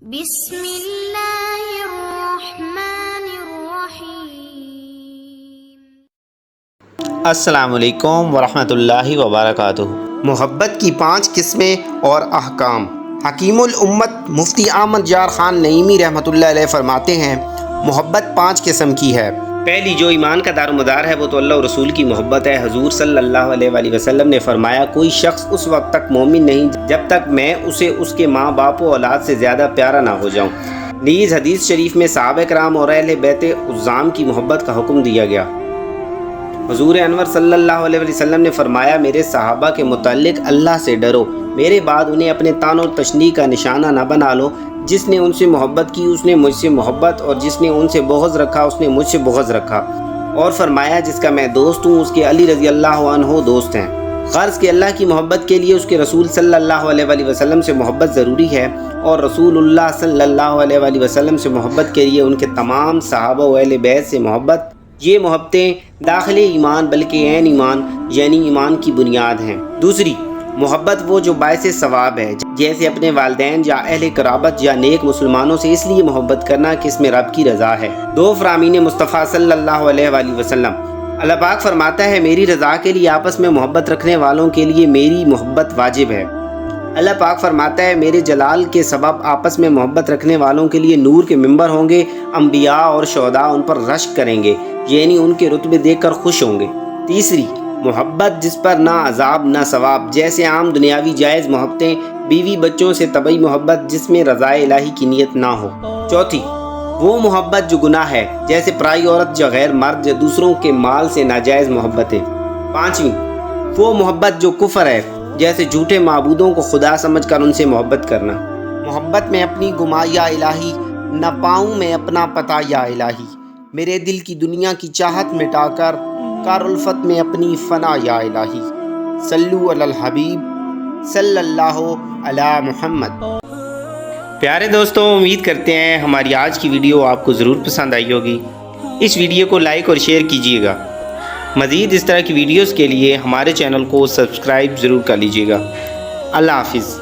بسم اللہ الرحمن الرحیم۔ السلام علیکم ورحمۃ اللہ وبرکاتہ۔ محبت کی 5 قسمیں اور احکام۔ حکیم الامت مفتی احمد یار خان نعیمی رحمۃ اللہ علیہ فرماتے ہیں، محبت 5 قسم کی ہے۔ پہلی جو ایمان کا دار و مدار ہے وہ تو اللہ و رسول کی محبت ہے۔ حضور صلی اللہ علیہ وآلہ وسلم نے فرمایا، کوئی شخص اس وقت تک مومن نہیں جب تک میں اسے اس کے ماں باپ و اولاد سے زیادہ پیارا نہ ہو جاؤں۔ نیز حدیث شریف میں صحابہ کرام اور اہل بیت عظام کی محبت کا حکم دیا گیا۔ حضور انور صلی اللہ علیہ وسلم نے فرمایا، میرے صحابہ کے متعلق اللہ سے ڈرو، میرے بعد انہیں اپنے طعن و تشنیع کا نشانہ نہ بنا لو۔ جس نے ان سے محبت کی اس نے مجھ سے محبت، اور جس نے ان سے بغض رکھا اس نے مجھ سے بغض رکھا۔ اور فرمایا، جس کا میں دوست ہوں اس کے علی رضی اللہ عنہ دوست ہیں۔ غرض کہ اللہ کی محبت کے لیے اس کے رسول صلی اللہ علیہ وآلہ وسلم سے محبت ضروری ہے، اور رسول اللہ صلی اللہ علیہ وآلہ وسلم سے محبت کے لیے ان کے تمام صحابہ و اہل بیت سے محبت۔ یہ محبتیں داخل ایمان بلکہ عین ایمان یعنی ایمان کی بنیاد ہیں۔ دوسری، محبت وہ جو باعث ثواب ہے، جیسے اپنے والدین یا اہل قرابت یا نیک مسلمانوں سے اس لیے محبت کرنا کہ اس میں رب کی رضا ہے۔ 2 فرامین مصطفیٰ صلی اللہ علیہ وآلہ وسلم۔ اللہ پاک فرماتا ہے، میری رضا کے لیے آپس میں محبت رکھنے والوں کے لیے میری محبت واجب ہے۔ اللہ پاک فرماتا ہے، میرے جلال کے سبب آپس میں محبت رکھنے والوں کے لیے نور کے ممبر ہوں گے، انبیاء اور شہداء ان پر رشک کریں گے، یعنی ان کے رتبے دیکھ کر خوش ہوں گے۔ تیسری، محبت جس پر نہ عذاب نہ ثواب، جیسے عام دنیاوی جائز محبتیں، بیوی بچوں سے طبعی محبت جس میں رضائے الہی کی نیت نہ ہو۔ چوتھی، وہ محبت جو گناہ ہے، جیسے پرائی عورت یا غیر مرد یا دوسروں کے مال سے ناجائز محبتیں۔ 5ویں، وہ محبت جو کفر ہے، جیسے جھوٹے معبودوں کو خدا سمجھ کر ان سے محبت کرنا۔ محبت میں اپنی گما یا الہی، نہ پاؤں میں اپنا پتہ یا الہی، میرے دل کی دنیا کی چاہت مٹا کر کار الفت میں اپنی فنا یا الہی۔ صلو علی الحبیب صلی اللہ علی محمد۔ پیارے دوستوں، امید کرتے ہیں ہماری آج کی ویڈیو آپ کو ضرور پسند آئی ہوگی۔ اس ویڈیو کو لائک اور شیئر کیجیے گا۔ مزید اس طرح کی ویڈیوز کے لیے ہمارے چینل کو سبسکرائب ضرور کر لیجیے گا۔ اللہ حافظ۔